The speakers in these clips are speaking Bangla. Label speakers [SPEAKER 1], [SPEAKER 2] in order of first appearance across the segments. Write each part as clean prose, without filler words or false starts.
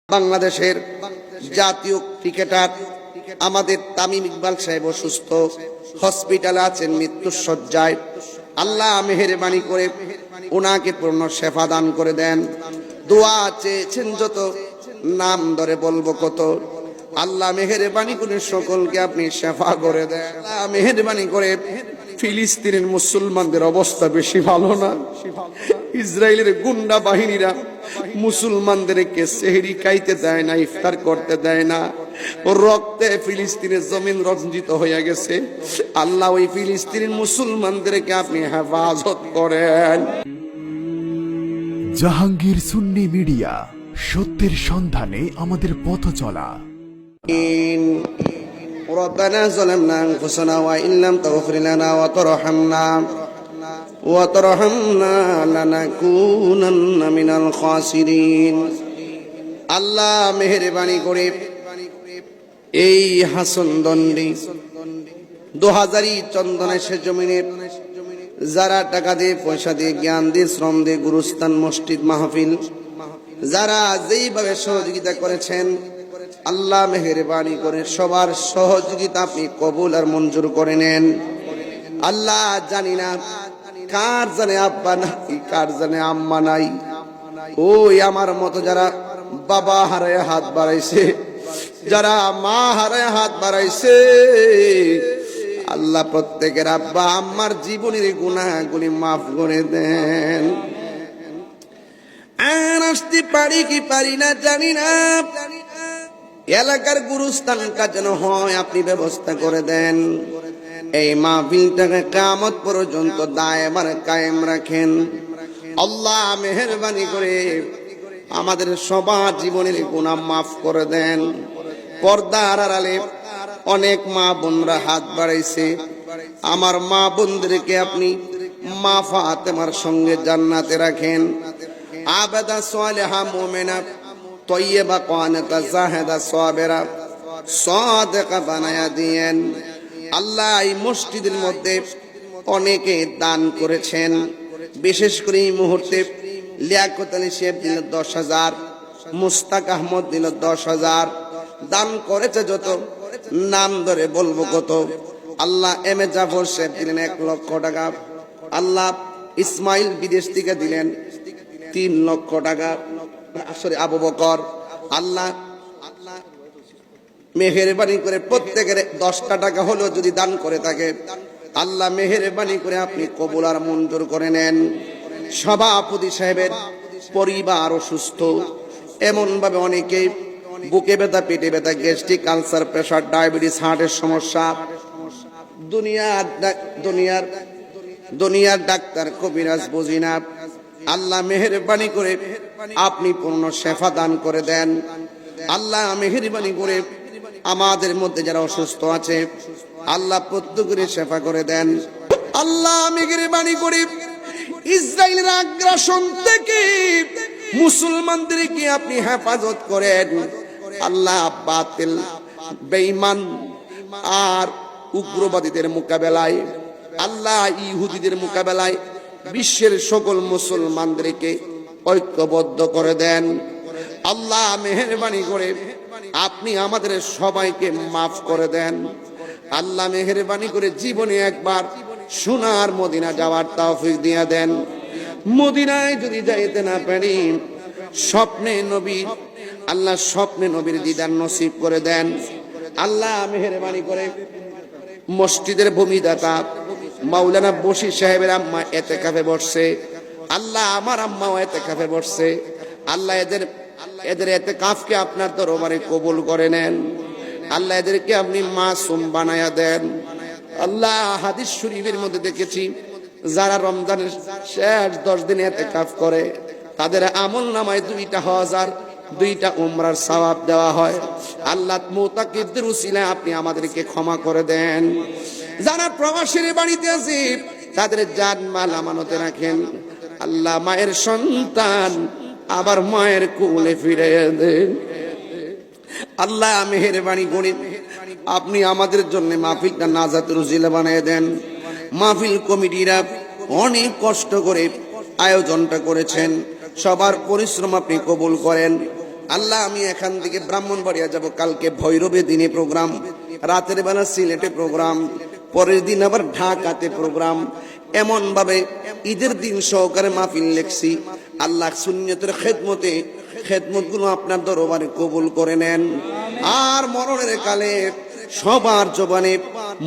[SPEAKER 1] বাংলাদেশের জাতীয় ক্রিকেটার আমাদের তামিম ইকবাল সাহেব অসুস্থ, হসপিটালে আছেন, মৃত্যুর শয্যায়। আল্লাহ মেহেরবানি করে ওনাকে পূর্ণ শেফা দান করে দেন। দোয়া চেয়েছেন যত, নাম ধরে বলবো কত। আল্লাহ মেহেরবানি করে সকলকে আপনি শেফা করে দেন। আল্লাহ মেহেরবানি করে ফিলিস্তিনের মুসলমানদের অবস্থা বেশি ভালো না। ইসরায়েলের গুন্ডা বাহিনীরা মুসলমানদেরকে সেহরি খাইতে দেয় না, ইফতার করতে দেয় না। রক্তে ফিলিস্তিনের জমিন রঞ্জিত হয়ে গেছে। আল্লাহ ওই ফিলিস্তিনের মুসলমানদেরকে আপনি হেফাজত করেন।
[SPEAKER 2] জাহাঙ্গীর সুন্নি মিডিয়া, সত্যের সন্ধানে আমাদের পথ চলা।
[SPEAKER 1] ربنا ظلمنا أنفسنا وإن لم تغفر لنا وترحمنا لنكونن من الخاسرين। আল্লাহ মেহেরবানি করে এই হাসন দন্ডি 2000 চন্দনের সে জমিনে যারা টাকা দিয়ে, পয়সা দিয়ে, জ্ঞান দিয়ে, শ্রম দিয়ে, গুরুস্থান, মসজিদ, মাহফিল, যারা যেইভাবে সহযোগিতা করেছেন, আল্লাহ মেহেরবানি করে সবার সহযোগিতা আপনি কবুল আর মঞ্জুর করে নেন। আল্লাহ জানি না কার জানে আব্বা নাই, কার জানে আম্মা নাই। ওই আমার মতো যারা বাবা হারায় হাত বাড়াইছে, যারা মা হারায় হাত বাড়াইছে, আল্লাহ প্রত্যেকের আব্বা আম্মার জীবনের গুনাহগুলি মাফ করে দেন। আর আসতে পারি কি পারি না জানি না, এলাকার গুরুস্থানটা যেন হয় আপনি ব্যবস্থা করে দেন। এই মাহফিলটাকে কিয়ামত পর্যন্ত দায়মান কায়েম রাখেন। আল্লাহ মেহেরবানি করে আমাদের সবার জীবনের গুনাহ মাফ করে দেন। পর্দার আড়ালে অনেক মা বোনরা হাত বাড়াইছে, আমার মা বোনদেরকে আপনি মা ফাতেমার সঙ্গে জান্নাতে রাখেন। আবেদা সালেহা মুমিনা তয়্যিবা কানিতা জাহিদা সাবিরা সাদিকা বানায়া দিয়েন। আল্লাহ এই মসজিদের মধ্যে অনেকে দান করেছেন, বিশেষ করে এই মুহূর্তে লিয়াকত আলী সাহেব দিল 10,000, মুস্তাক আহমদ দিল 10,000, দান করেছে যত, নাম ধরে বলবো কত। আল্লাহ এম এ জাফর সাহেব দিলেন 1 লক্ষ টাকা। আল্লাহ ইসমাইল বিদেশ থেকে দিলেন 3 লক্ষ টাকা। আসলে আবু বকর, আল্লাহ মেহেরবানি করে প্রত্যেকের 10টা টাকা হলেও যদি দান করে থাকে, আল্লাহ মেহেরবানি করে আপনি কবুল আর মঞ্জুর করে নেন। সভাপতি সাহেবের পরিবার অসুস্থ, এমন ভাবে অনেকে বুকে ব্যথা, পেটে ব্যথা, গ্যাস্ট্রিক, আলসার, প্রেসার, ডায়াবেটিস, হার্টের সমস্যা, দুনিয়ার ডাক্তার কবিরাজ বুঝি না। আল্লাহ মেহেরবানি করে আপনি পূর্ণ শেফা দান করে দেন। আল্লাহ মেহেরবানি করে আমাদের মধ্যে যারা অসুস্থ আছে, আল্লাহ প্রত্যেকের শেফা করে দেন। আল্লাহ মেহেরবানি করে ইসরায়েলের আগ্রাসন থেকে মুসলমানদেরকে আপনি হেফাজত করেন। আল্লাহ বাতিল, বেঈমান আর উগ্রবাদীদের মোকাবেলায়, আল্লাহ ইহুদিদের মোকাবেলায় বিশ্বের সকল মুসলমানদেরকে ঐক্যবদ্ধ করে দেন। আল্লাহ মেহেরবানি করে আপনি আমাদের সবাইকে মাফ করে দেন। আল্লাহ মেহেরবানি করে জীবনে একবার সোনার মদিনা যাওয়ার তৌফিক দিয়ে দেন। মদিনায় যদি যাইতে না পারি, স্বপ্নে নবী, আল্লাহ স্বপ্নে নবীর দিদার নসিব করে দেন। আল্লাহ মেহেরবানি করে মসজিদের ভূমিদাতা মাওলানা বশির সাহেবের আম্মা এতেকাফে বসছে, আল্লাহ আমার আম্মাও এতেকাফে বসছে। আল্লাহ এদের এতেকাফকে আপনার দরবারে কবুল করে নেন। আল্লাহ এদেরকে আপনি মাসুম বানায়া দেন। আল্লাহ হাদিস শরীফের মধ্যে দেখেছি, যারা রমজানের শেষ 10 দিন এতেকাফ করে, তাদের আমল নামায় 2টা হজ আর 2টা উমরার সওয়াব দেওয়া হয়। আল্লাহ মুতাকিবদের উসিলায় আপনি আমাদেরকে ক্ষমা করে দেন। যারা প্রবাসীর বাড়িতে আছে, তাদের জান মাল আমানতে রাখেন। আল্লাহ মায়ের সন্তান আবার মায়ের কোলে ফিরে দেন। আল্লাহ মেহেরবানি করে আপনি আমাদের জন্য মাহফিলটা নাজাতের উজিলা বানিয়ে দেন। মাহফিল কমিটিরা অনেক কষ্ট করে আয়োজনটা করেছেন, সবার পরিশ্রম আপনি কবুল করেন। আল্লাহ আমি এখান থেকে ব্রাহ্মণবাড়িয়া যাব, কালকে ভৈরবে দিনে প্রোগ্রাম, রাতের বেলা সিলেটে প্রোগ্রাম, পরের দিন আবার ঢাকাতে প্রোগ্রাম। এমন ভাবে ঈদের দিন সহকারে মাহফিল লেখছি। আল্লাহ সুন্নতের খেদমত গুলো আপনার দরবারে কবুল করে নেন। আর মরণের কালে সবার জবানে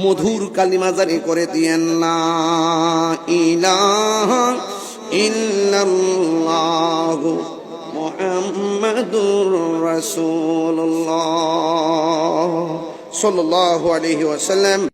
[SPEAKER 1] মধুর কালিমা জারি করে দিয়েন, লা ইলাহা ইল্লাল্লাহু মুহাম্মাদুর রাসূলুল্লাহ সাল্লাল্লাহু আলাইহি ওয়াসাল্লাম।